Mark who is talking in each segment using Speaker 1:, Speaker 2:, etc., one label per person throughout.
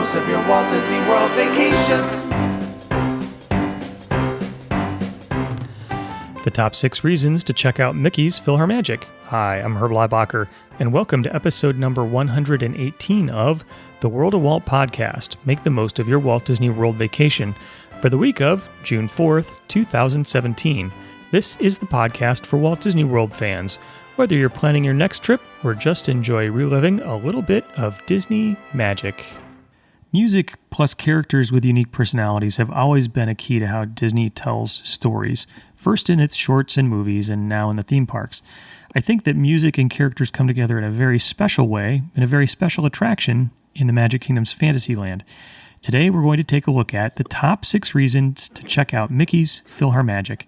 Speaker 1: most of your Walt Disney World vacation.
Speaker 2: The top 6 reasons to check out Mickey's PhilharMagic. Hi, I'm Herb Leibacher, and welcome to episode number 118 of the World of Walt podcast. Make the most of your Walt Disney World vacation for the week of June 4th, 2017. This is the podcast for Walt Disney World fans, whether you're planning your next trip or just enjoy reliving a little bit of Disney magic. Music plus characters with unique personalities have always been a key to how Disney tells stories, first in its shorts and movies and now in the theme parks. I think that music and characters come together in a very special way, in a very special attraction in the Magic Kingdom's Fantasyland. Today we're going to take a look at the top 6 reasons to check out Mickey's PhilharMagic.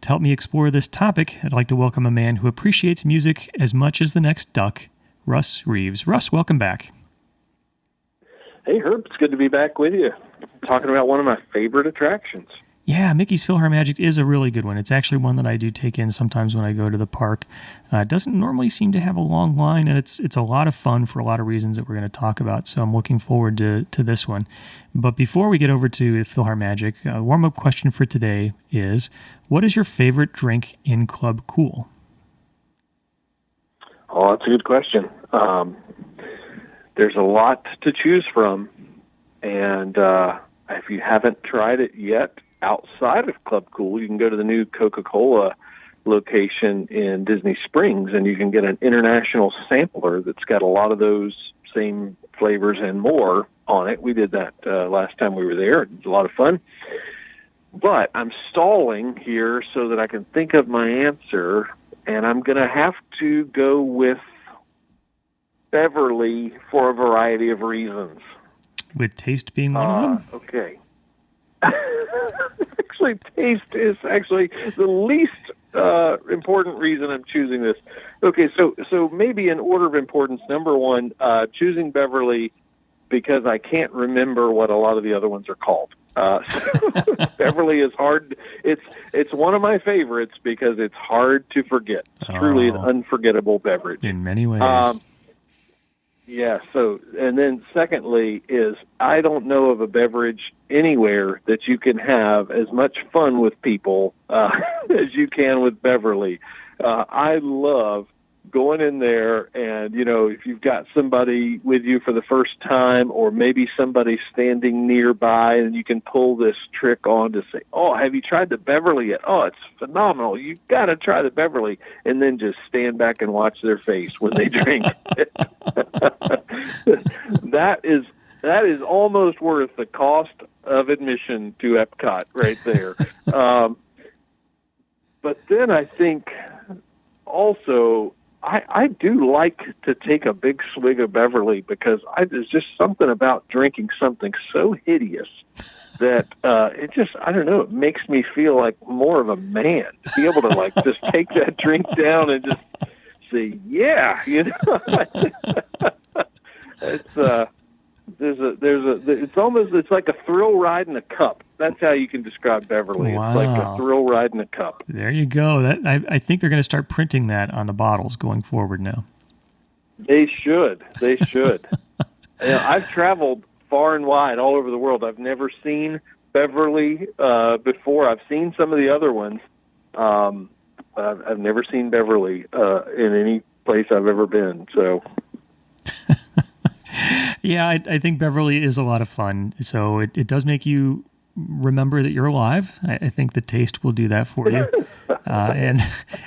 Speaker 2: To help me explore this topic, I'd like to welcome a man who appreciates music as much as the next duck, Russ Reeves. Russ, welcome back.
Speaker 3: Hey, Herb, it's good to be back with you, talking about one of my favorite attractions.
Speaker 2: Yeah, Mickey's PhilharMagic is a really good one. It's actually one that I do take in sometimes when I go to the park. It doesn't normally seem to have a long line, and it's a lot of fun for a lot of reasons that we're going to talk about, so I'm looking forward to this one. But before we get over to PhilharMagic, a warm-up question for today is, what is your favorite drink in Club Cool?
Speaker 3: Oh, that's a good question. There's a lot to choose from, and if you haven't tried it yet, outside of Club Cool, you can go to the new Coca-Cola location in Disney Springs, and you can get an international sampler that's got a lot of those same flavors and more on it. We did that last time we were there. It was a lot of fun. But I'm stalling here so that I can think of my answer, and I'm going to have to go with Beverly for a variety of reasons.
Speaker 2: With taste being one of them?
Speaker 3: Okay. Actually, taste is actually the least important reason I'm choosing this. Okay, so maybe in order of importance, number one, choosing Beverly because I can't remember what a lot of the other ones are called. So Beverly is hard. It's one of my favorites because it's hard to forget. It's truly an unforgettable beverage.
Speaker 2: In many ways.
Speaker 3: Yeah, so, and then secondly is I don't know of a beverage anywhere that you can have as much fun with people as you can with Beverly. I love going in there and, you know, if you've got somebody with you for the first time or maybe somebody standing nearby and you can pull this trick on to say, oh, have you tried the Beverly yet? Oh, it's phenomenal. You've got to try the Beverly. And then just stand back and watch their face when they drink it. That is almost worth the cost of admission to Epcot right there. But then I think also I do like to take a big swig of Beverly because there's just something about drinking something so hideous that it just, I don't know, it makes me feel like more of a man to be able to like just take that drink down and just say, yeah, you know. It's like a thrill ride in a cup. That's how you can describe Beverly.
Speaker 2: Wow.
Speaker 3: It's like a thrill ride in a cup.
Speaker 2: There you go. I think they're going to start printing that on the bottles going forward now.
Speaker 3: They should. You know, I've traveled far and wide all over the world. I've never seen Beverly before. I've seen some of the other ones. I've never seen Beverly in any place I've ever been. So.
Speaker 2: Yeah, I think Beverly is a lot of fun. So it does make you remember that you're alive. I think the taste will do that for you. And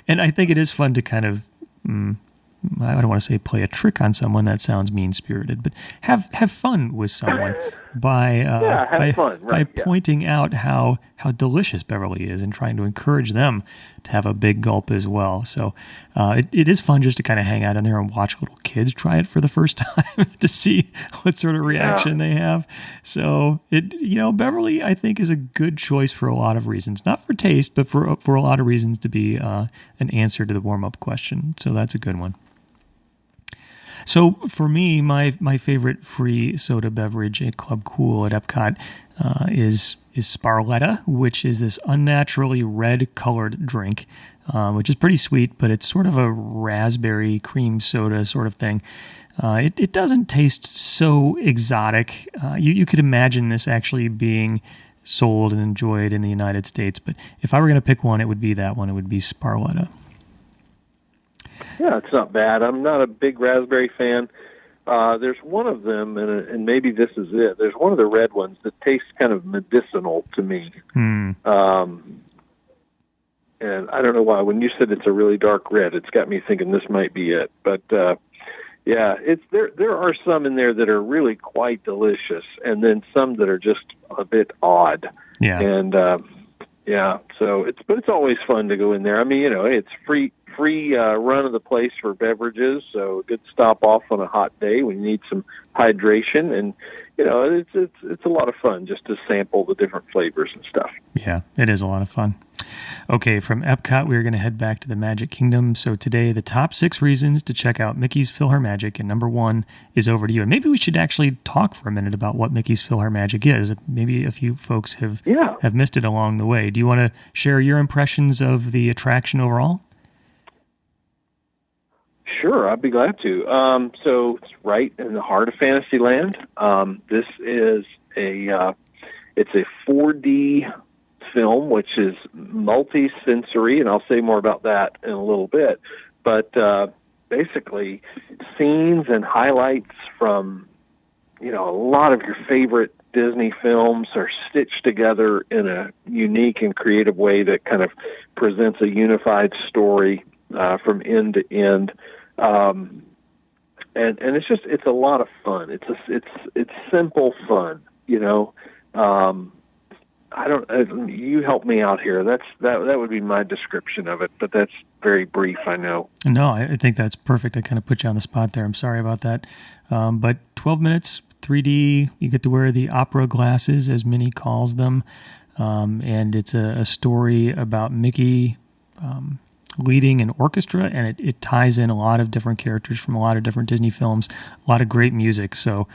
Speaker 2: I think it is fun to kind of, I don't want to say play a trick on someone. That sounds mean-spirited, but have fun with someone by pointing out how delicious Beverly is and trying to encourage them to have a big gulp as well. So it is fun just to kind of hang out in there and watch little kids try it for the first time to see what sort of reaction they have. So Beverly, I think, is a good choice for a lot of reasons, not for taste, but for a lot of reasons to be an answer to the warm-up question. So that's a good one. So for me, my favorite free soda beverage at Club Cool at Epcot is Sparletta, which is this unnaturally red-colored drink. which is pretty sweet, but it's sort of a raspberry cream soda sort of thing. It doesn't taste so exotic. You could imagine this actually being sold and enjoyed in the United States, but if I were going to pick one, it would be that one. It would be Sparletta.
Speaker 3: Yeah, it's not bad. I'm not a big raspberry fan. There's one of them, and maybe this is it. There's one of the red ones that tastes kind of medicinal to me. And I don't know why. When you said it's a really dark red, it's got me thinking this might be it. But yeah, there are some in there that are really quite delicious, and then some that are just a bit odd.
Speaker 2: Yeah.
Speaker 3: And yeah, so it's always fun to go in there. I mean, it's free run of the place for beverages, so a good stop off on a hot day when you need some hydration, and it's a lot of fun just to sample the different flavors and stuff.
Speaker 2: Yeah, it is a lot of fun. Okay, from Epcot, we're going to head back to the Magic Kingdom. So today, the top 6 reasons to check out Mickey's PhilharMagic, and number 1 is over to you. And maybe we should actually talk for a minute about what Mickey's PhilharMagic is. Maybe a few folks have missed it along the way. Do you want to share your impressions of the attraction overall?
Speaker 3: Sure, I'd be glad to. So it's right in the heart of Fantasyland. This is it's a 4D film, which is multi-sensory, and I'll say more about that in a little bit. But basically, scenes and highlights from a lot of your favorite Disney films are stitched together in a unique and creative way that kind of presents a unified story from end to end. And it's a lot of fun. It's simple fun, you help me out here. That would be my description of it, but that's very brief, I know.
Speaker 2: No, I think that's perfect. I kind of put you on the spot there. I'm sorry about that. But 12 minutes, 3D, you get to wear the opera glasses, as Minnie calls them. And it's a story about Mickey leading an orchestra, and it ties in a lot of different characters from a lot of different Disney films, a lot of great music. So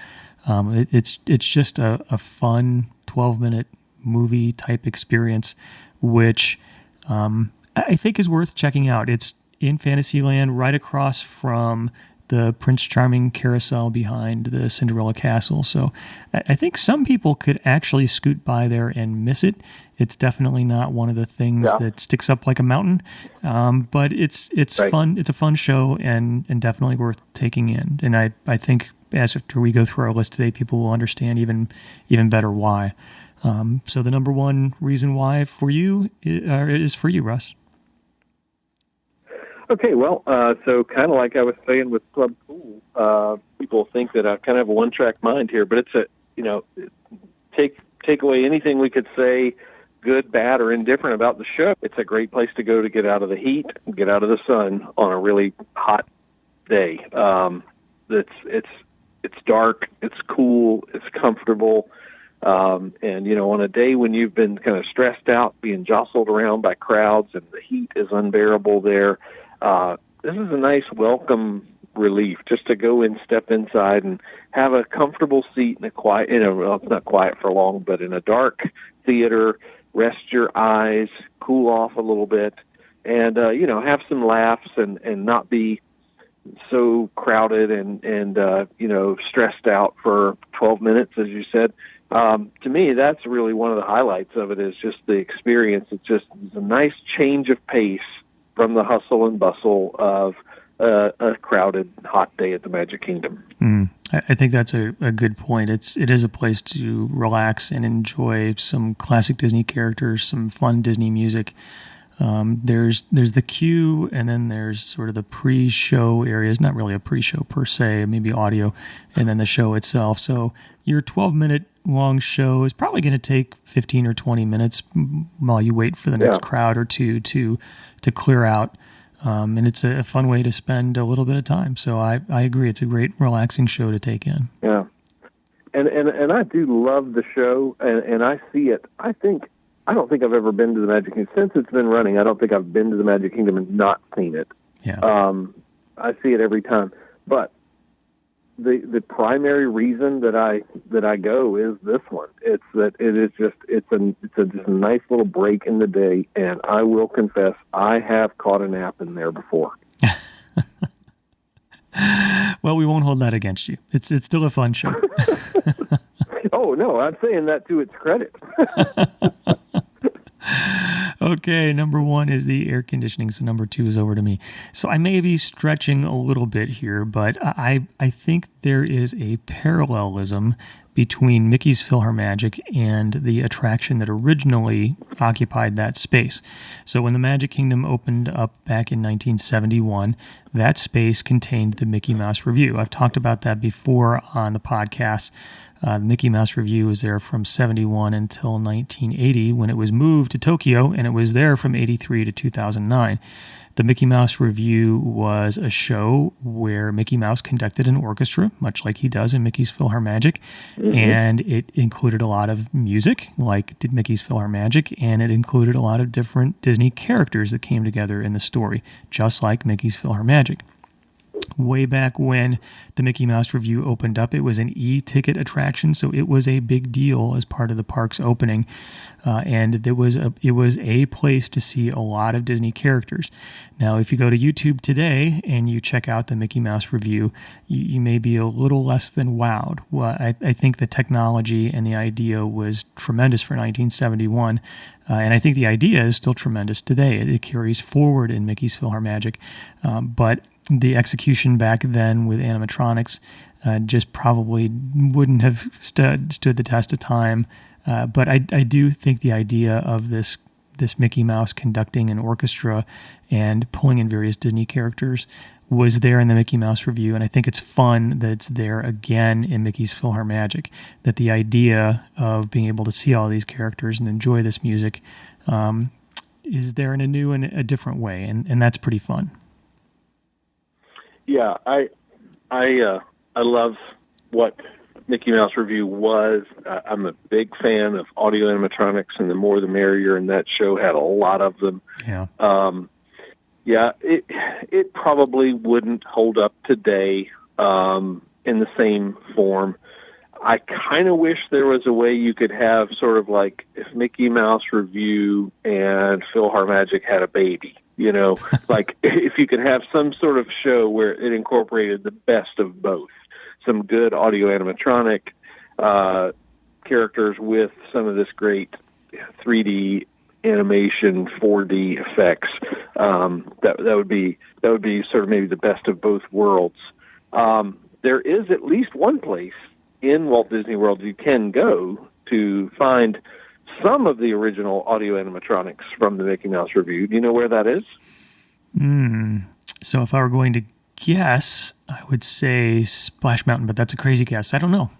Speaker 2: it's just a fun 12-minute movie type experience, which I think is worth checking out. It's in Fantasyland, right across from the Prince Charming carousel behind the Cinderella Castle. So I think some people could actually scoot by there and miss it. It's definitely not one of the things that sticks up like a mountain, but it's right. Fun. It's a fun show and definitely worth taking in. And I think after we go through our list today, people will understand even better why. So the number 1 reason why for you is for you, Russ.
Speaker 3: Okay, well, so kind of like I was saying with Club Cool, people think that I kind of have a one-track mind here, but it's take away anything we could say, good, bad, or indifferent about the show. It's a great place to go to get out of the heat, get out of the sun on a really hot day. It's dark, it's cool, it's comfortable. And on a day when you've been kind of stressed out, being jostled around by crowds and the heat is unbearable there, this is a nice welcome relief just to go and step inside and have a comfortable seat in a quiet, well, it's not quiet for long, but in a dark theater, rest your eyes, cool off a little bit, and, have some laughs and not be so crowded and stressed out for 12 minutes, as you said. To me, that's really one of the highlights of it is just the experience. It's a nice change of pace from the hustle and bustle of a crowded, hot day at the Magic Kingdom.
Speaker 2: I think that's a good point. It is a place to relax and enjoy some classic Disney characters, some fun Disney music. There's the queue, and then there's sort of the pre-show areas. Not really a pre-show per se, maybe audio, and then the show itself. So your 12-minute long show is probably going to take 15 or 20 minutes while you wait for the next crowd or two to clear out. And it's a fun way to spend a little bit of time. So I agree. It's a great relaxing show to take in.
Speaker 3: Yeah. And I do love the show, and I see it. I don't think I've ever been to the Magic Kingdom. Since it's been running, I don't think I've been to the Magic Kingdom and not seen it.
Speaker 2: Yeah.
Speaker 3: I see it every time. But the primary reason that I go is this one. It's that it's just a nice little break in the day, and I will confess I have caught a nap in there before.
Speaker 2: Well, we won't hold that against you. It's still a fun show.
Speaker 3: Oh no, I'm saying that to its credit.
Speaker 2: Okay, number one is the air conditioning, so number two is over to me. So I may be stretching a little bit here, but I think there is a parallelism between Mickey's PhilharMagic and the attraction that originally occupied that space. So when the Magic Kingdom opened up back in 1971, that space contained the Mickey Mouse Revue. I've talked about that before on the podcast. The Mickey Mouse Revue was there from 71 until 1980 when it was moved to Tokyo, and it was there from 83 to 2009. The Mickey Mouse Revue was a show where Mickey Mouse conducted an orchestra, much like he does in Mickey's PhilharMagic, and it included a lot of music, like did Mickey's PhilharMagic, and it included a lot of different Disney characters that came together in the story, just like Mickey's PhilharMagic. Way back when the Mickey Mouse Revue opened up, it was an e-ticket attraction, so it was a big deal as part of the park's opening, and it was a place to see a lot of Disney characters. Now, if you go to YouTube today and you check out the Mickey Mouse Revue, you may be a little less than wowed. Well, I think the technology and the idea was tremendous for 1971, and I think the idea is still tremendous today. It carries forward in Mickey's PhilharMagic, but the execution back then with animatronics just probably wouldn't have stood the test of time. But I do think the idea of this Mickey Mouse conducting an orchestra and pulling in various Disney characters was there in the Mickey Mouse Revue, and I think it's fun that it's there again in Mickey's PhilharMagic, that the idea of being able to see all these characters and enjoy this music is there in a new and a different way, and that's pretty fun.
Speaker 3: Yeah, I love what Mickey Mouse Revue was. I'm a big fan of audio animatronics, and the more the merrier, and that show had a lot of them.
Speaker 2: Yeah.
Speaker 3: Yeah, it probably wouldn't hold up today in the same form. I kind of wish there was a way you could have sort of like if Mickey Mouse Revue and PhilharMagic had a baby, like if you could have some sort of show where it incorporated the best of both, some good audio animatronic characters with some of this great 3D animation, 4D effects. That would be sort of maybe the best of both worlds. There is at least one place in Walt Disney World you can go to find some of the original audio animatronics from the Mickey Mouse Revue. Do you know where that is?
Speaker 2: So if I were going to guess, I would say Splash Mountain, but that's a crazy guess. I don't know.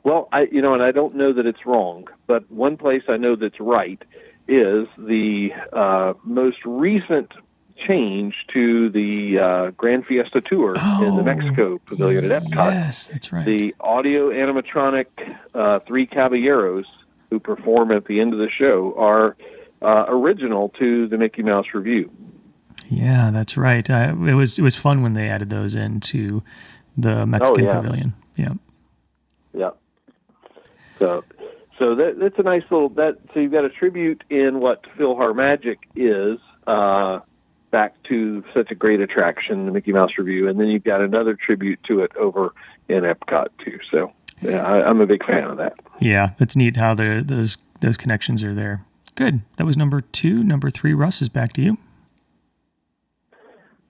Speaker 3: Well, and I don't know that it's wrong, but one place I know that's right is the most recent change to the Grand Fiesta Tour in the Mexico Pavilion at Epcot.
Speaker 2: Yes, that's right.
Speaker 3: The audio animatronic Three Caballeros who perform at the end of the show are original to the Mickey Mouse Revue.
Speaker 2: Yeah, that's right. It was fun when they added those into the Mexican Pavilion. Yeah.
Speaker 3: Yeah. So that's a nice little so you've got a tribute in what PhilharMagic is back to such a great attraction, the Mickey Mouse Revue, and then you've got another tribute to it over in Epcot too. So yeah, I'm a big fan of that.
Speaker 2: Yeah, it's neat how those connections are there. Good. That was number 2. Number 3, Russ, is back to you.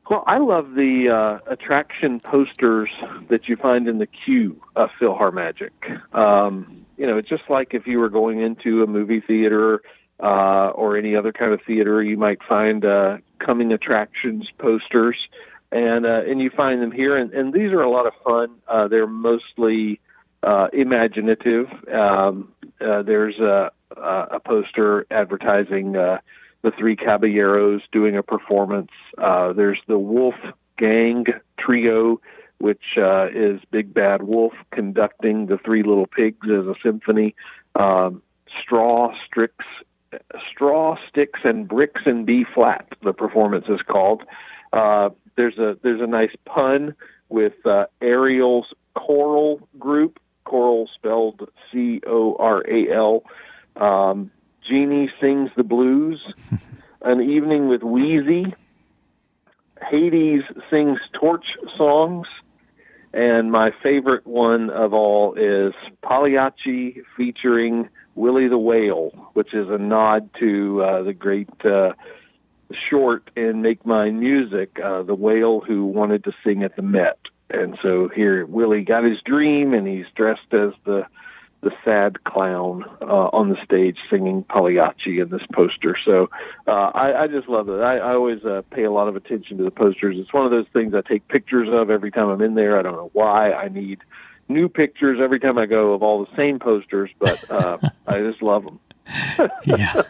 Speaker 3: Well, I love the attraction posters that you find in the queue of PhilharMagic. It's just like if you were going into a movie theater or any other kind of theater, you might find coming attractions posters, and you find them here. And these are a lot of fun. They're mostly imaginative. There's a poster advertising the Three Caballeros doing a performance. There's the Wolf Gang Trio, which is Big Bad Wolf conducting the Three Little Pigs as a symphony. Straw, Sticks, and Bricks in B flat, the performance is called. There's a nice pun with Ariel's choral group, choral spelled Coral. Jeannie Sings the Blues, An Evening with Wheezy, Hades Sings Torch Songs, and my favorite one of all is Pagliacci featuring Willie the Whale, which is a nod to the great short in Make Mine Music, the whale who wanted to sing at the Met. And so here Willie got his dream, and he's dressed as the sad clown on the stage singing Pagliacci in this poster. So I just love it. I always pay a lot of attention to the posters. It's one of those things I take pictures of every time I'm in there. I don't know why. I need new pictures every time I go of all the same posters, but I just love them.
Speaker 2: Yeah.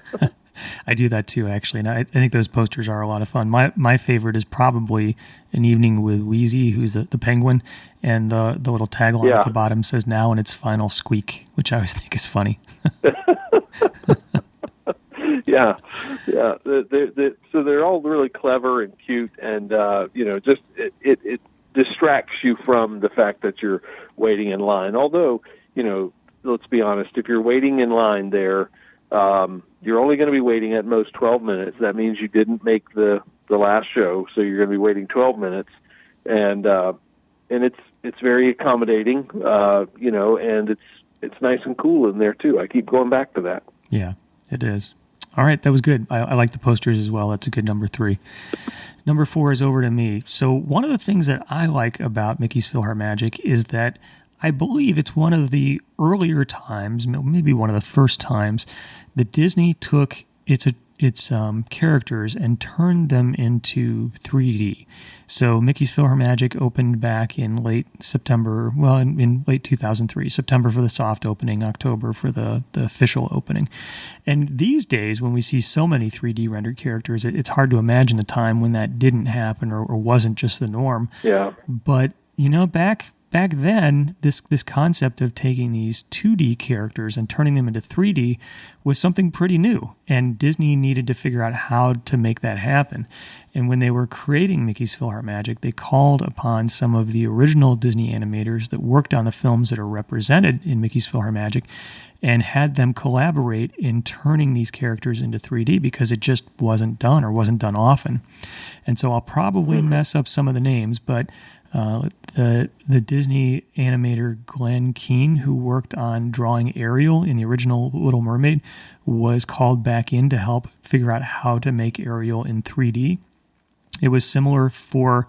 Speaker 2: I do that too, actually, and I think those posters are a lot of fun. My favorite is probably An Evening with Wheezy, who's the penguin, and the little tagline at the bottom says, "Now in its final squeak," which I always think is funny.
Speaker 3: Yeah. So they're all really clever and cute, and just it distracts you from the fact that you're waiting in line. Although, let's be honest, if you're waiting in line there, you're only going to be waiting at most 12 minutes. That means you didn't make the last show, so you're going to be waiting 12 minutes, and it's very accommodating, and it's nice and cool in there too. I keep going back to that.
Speaker 2: Yeah, it is. All right, that was good. I like the posters as well. That's a good number 3. Number 4 is over to me. So one of the things that I like about Mickey's PhilharMagic is that I believe it's one of the earlier times, maybe one of the first times, that Disney took its characters and turned them into 3D. So Mickey's PhilharMagic opened back in late September, in late 2003, September for the soft opening, October for the official opening. And these days, when we see so many 3D rendered characters, it's hard to imagine a time when that didn't happen or wasn't just the norm.
Speaker 3: Yeah.
Speaker 2: But, back then, this concept of taking these 2D characters and turning them into 3D was something pretty new, and Disney needed to figure out how to make that happen. And when they were creating Mickey's PhilharMagic, they called upon some of the original Disney animators that worked on the films that are represented in Mickey's PhilharMagic and had them collaborate in turning these characters into 3D because it just wasn't done or wasn't done often. And so I'll probably mess up some of the names, but the Disney animator Glenn Keane, who worked on drawing Ariel in the original Little Mermaid, was called back in to help figure out how to make Ariel in 3D. It was similar for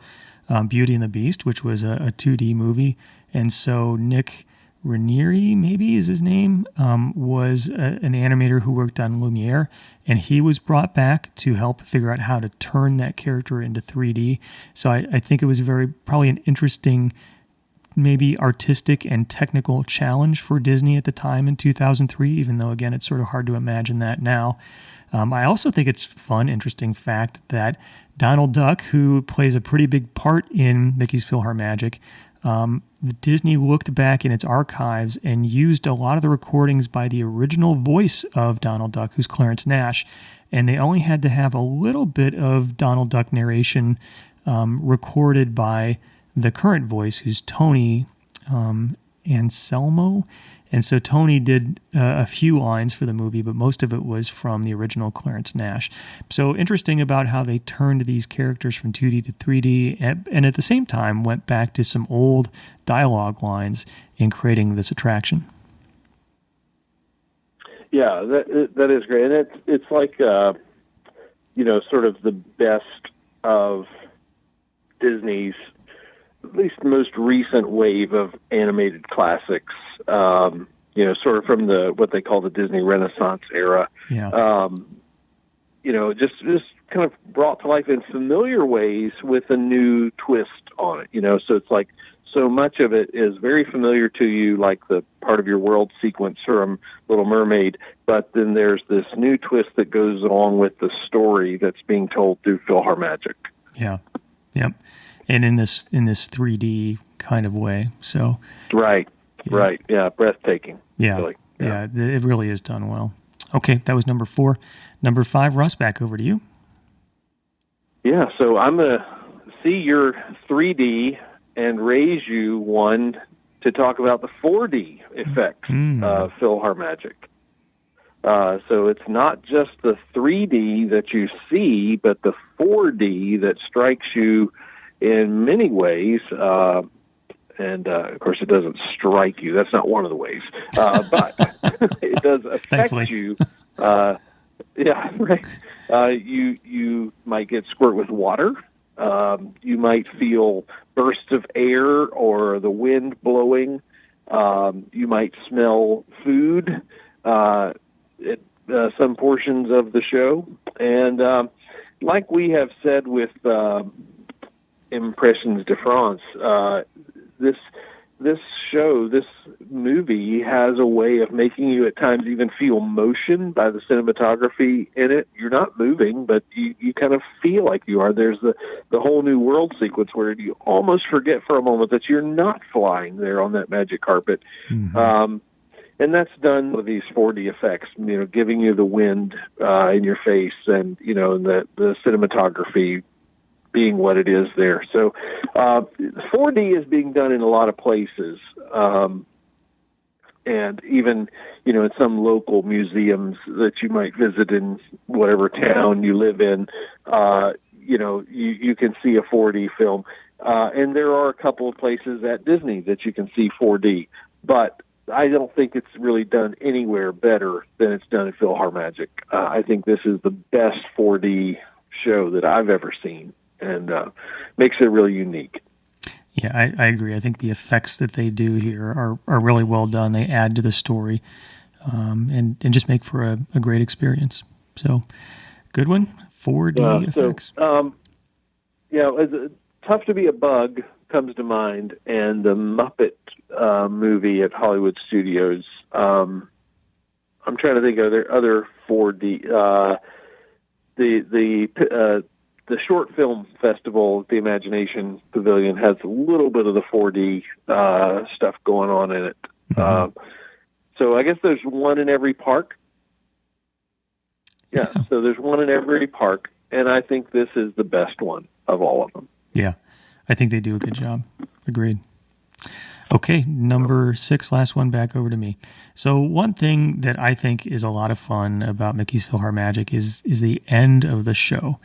Speaker 2: Beauty and the Beast, which was a 2D movie, and so Nick Raniere, maybe is his name, was an animator who worked on Lumiere, and he was brought back to help figure out how to turn that character into 3D. So I think it was probably an interesting, maybe artistic and technical challenge for Disney at the time in 2003, even though, again, it's sort of hard to imagine that now. I also think it's fun, interesting fact that Donald Duck, who plays a pretty big part in Mickey's PhilharMagic, Disney looked back in its archives and used a lot of the recordings by the original voice of Donald Duck, who's Clarence Nash, and they only had to have a little bit of Donald Duck narration recorded by the current voice, who's Tony Anselmo. And so Tony did a few lines for the movie, but most of it was from the original Clarence Nash. So interesting about how they turned these characters from 2D to 3D, and at the same time went back to some old dialogue lines in creating this attraction.
Speaker 3: Yeah, that is great, and it's like sort of the best of Disney's, at least the most recent wave of animated classics. Sort of from what they call the Disney Renaissance era.
Speaker 2: Yeah.
Speaker 3: Just kind of brought to life in familiar ways with a new twist on it. So it's like so much of it is very familiar to you, like the part of your world sequence from Little Mermaid, but then there's this new twist that goes along with the story that's being told through PhilharMagic.
Speaker 2: Yeah. Yep. And in this 3D kind of way. So
Speaker 3: Right. Yeah. Right. Yeah. Breathtaking.
Speaker 2: Yeah.
Speaker 3: Really.
Speaker 2: Yeah. It really is done well. Okay. That was number 4. Number 5, Russ, back over to you.
Speaker 3: Yeah. So I'm going to see your 3D and raise you one to talk about the 4D effects of PhilharMagic. So it's not just the 3D that you see, but the 4D that strikes you in many ways. And, of course, it doesn't strike you. That's not one of the ways. But it does affect
Speaker 2: Thankfully.
Speaker 3: you. Yeah, right. You might get squirt with water. You might feel bursts of air or the wind blowing. You might smell food at some portions of the show. And like we have said with Impressions de France, this show, this movie has a way of making you at times even feel motion by the cinematography in it. You're not moving, but you kind of feel like you are. There's the whole new world sequence where you almost forget for a moment that you're not flying there on that magic carpet. Mm-hmm. And that's done with these 4D effects, giving you the wind in your face and, the cinematography being what it is there. So 4D is being done in a lot of places, and even, in some local museums that you might visit in whatever town you live in, you can see a 4D film. And there are a couple of places at Disney that you can see 4D, but I don't think it's really done anywhere better than it's done at PhilharMagic. I think this is the best 4D show that I've ever seen, and makes it really unique.
Speaker 2: Yeah, I agree. I think the effects that they do here are really well done. They add to the story and just make for a great experience. So, good one, 4D effects.
Speaker 3: Tough to Be a Bug comes to mind, and the Muppet movie at Hollywood Studios. I'm trying to think of their other 4D. The short film festival, the Imagination Pavilion, has a little bit of the 4D stuff going on in it. Mm-hmm. So I guess there's one in every park. Yeah, so there's one in every park, and I think this is the best one of all of them.
Speaker 2: Yeah, I think they do a good job. Agreed. Okay, number 6, last one, back over to me. So one thing that I think is a lot of fun about Mickey's PhilharMagic is the end of the show.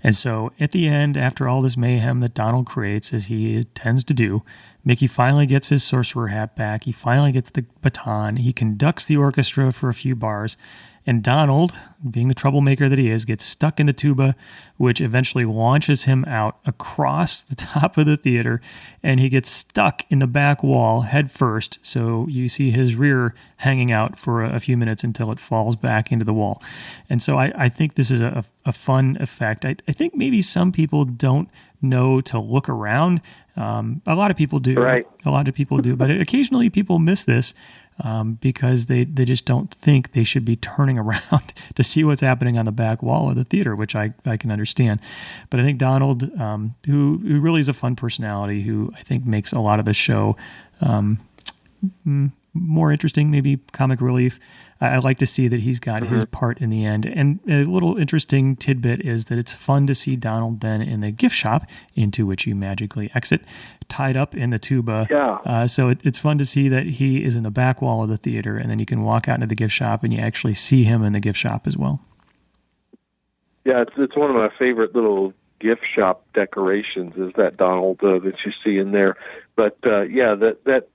Speaker 2: And so at the end, after all this mayhem that Donald creates, as he tends to do, Mickey finally gets his sorcerer hat back. He finally gets the baton. He conducts the orchestra for a few bars. And Donald, being the troublemaker that he is, gets stuck in the tuba, which eventually launches him out across the top of the theater, and he gets stuck in the back wall head first. So you see his rear hanging out for a few minutes until it falls back into the wall. And so I think this is a fun effect. I think maybe some people don't know to look around. A lot of people do.
Speaker 3: Right.
Speaker 2: A lot of people do. But occasionally people miss this. Because they just don't think they should be turning around to see what's happening on the back wall of the theater, which I can understand. But I think Donald, who really is a fun personality, who I think makes a lot of the show more interesting, maybe comic relief. I like to see that he's got his part in the end. And a little interesting tidbit is that it's fun to see Donald then in the gift shop, into which you magically exit, tied up in the tuba.
Speaker 3: Yeah.
Speaker 2: So it's fun to see that he is in the back wall of the theater, and then you can walk out into the gift shop and you actually see him in the gift shop as well.
Speaker 3: Yeah, it's one of my favorite little gift shop decorations is that Donald that you see in there. But that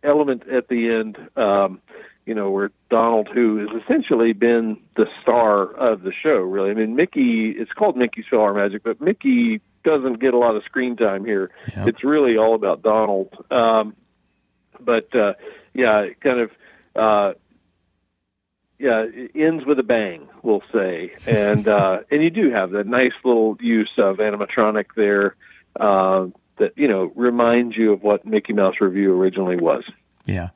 Speaker 3: element at the end, where Donald, who has essentially been the star of the show, really. I mean, Mickey, it's called Mickey's PhilharMagic, but Mickey doesn't get a lot of screen time here. Yep. It's really all about Donald. It ends with a bang, we'll say. And and you do have that nice little use of animatronic there that, reminds you of what Mickey Mouse Revue originally was.
Speaker 2: Yeah.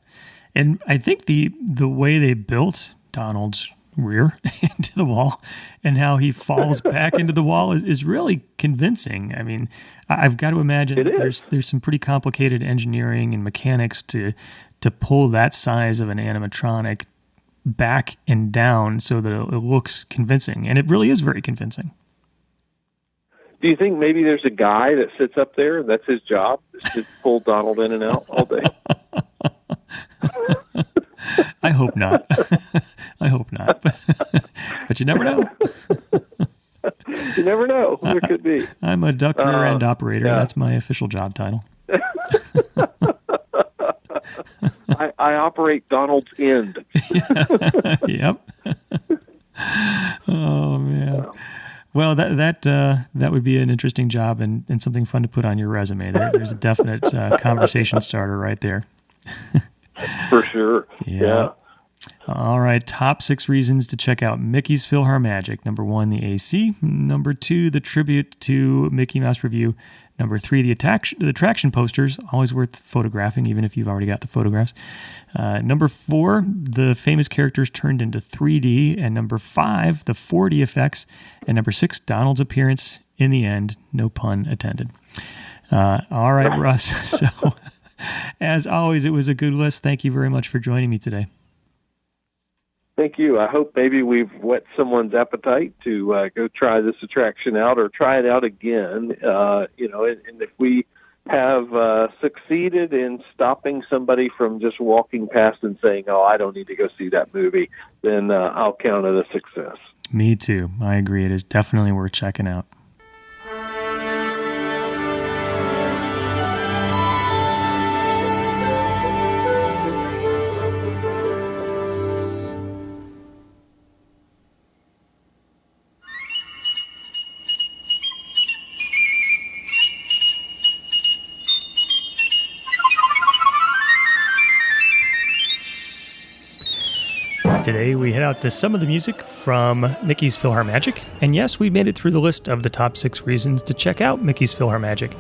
Speaker 2: And I think the way they built Donald's rear into the wall and how he falls back into the wall is really convincing. I mean, I've got to imagine there's some pretty complicated engineering and mechanics to pull that size of an animatronic back and down so that it looks convincing. And it really is very convincing.
Speaker 3: Do you think maybe there's a guy that sits up there and that's his job, is to pull Donald in and out all day?
Speaker 2: I hope not. I hope not. But you never know.
Speaker 3: You never know. There could be.
Speaker 2: I'm a duck rear end operator.
Speaker 3: Yeah.
Speaker 2: That's my official job title.
Speaker 3: I operate Donald's end.
Speaker 2: Yep. Oh man. Well, that would be an interesting job and something fun to put on your resume. There's a definite conversation starter right there.
Speaker 3: For sure. Yeah.
Speaker 2: All right. Top 6 reasons to check out Mickey's PhilharMagic. Number 1, the AC. Number 2, the tribute to Mickey Mouse Review. Number 3, the attraction posters. Always worth photographing, even if you've already got the photographs. Number 4, the famous characters turned into 3D. And number 5, the 4D effects. And number 6, Donald's appearance in the end. No pun intended. All right, Russ. So, as always, it was a good list. Thank you very much for joining me today.
Speaker 3: Thank you. I hope maybe we've whet someone's appetite to go try this attraction out or try it out again. And if we have succeeded in stopping somebody from just walking past and saying, "Oh, I don't need to go see that movie," then I'll count it a success.
Speaker 2: Me too. I agree. It is definitely worth checking out. Today we head out to some of the music from Mickey's PhilharMagic. And yes, we made it through the list of the top 6 reasons to check out Mickey's PhilharMagic.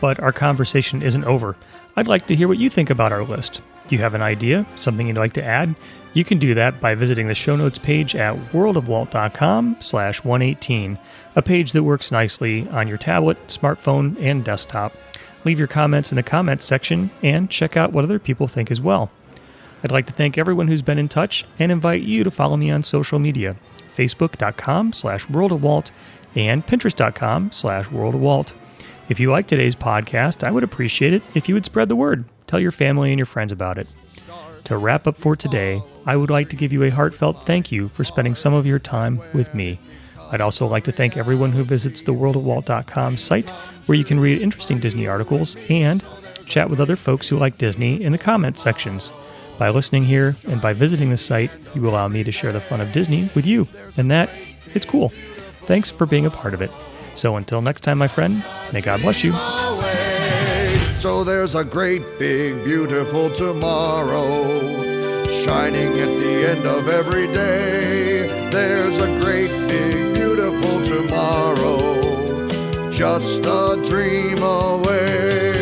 Speaker 2: But our conversation isn't over. I'd like to hear what you think about our list. Do you have an idea, something you'd like to add? You can do that by visiting the show notes page at worldofwalt.com/118, a page that works nicely on your tablet, smartphone, and desktop. Leave your comments in the comments section and check out what other people think as well. I'd like to thank everyone who's been in touch and invite you to follow me on social media, facebook.com/worldofwalt and pinterest.com/worldofwalt. If you like today's podcast, I would appreciate it if you would spread the word. Tell your family and your friends about it. To wrap up for today, I would like to give you a heartfelt thank you for spending some of your time with me. I'd also like to thank everyone who visits the worldofwalt.com site, where you can read interesting Disney articles and chat with other folks who like Disney in the comments sections. By listening here and by visiting the site, you allow me to share the fun of Disney with you, and it's cool. Thanks for being a part of it. So until next time, my friend, may God bless you.
Speaker 4: So there's a great, big, beautiful tomorrow, shining at the end of every day. There's a great, big, beautiful tomorrow, just a dream away.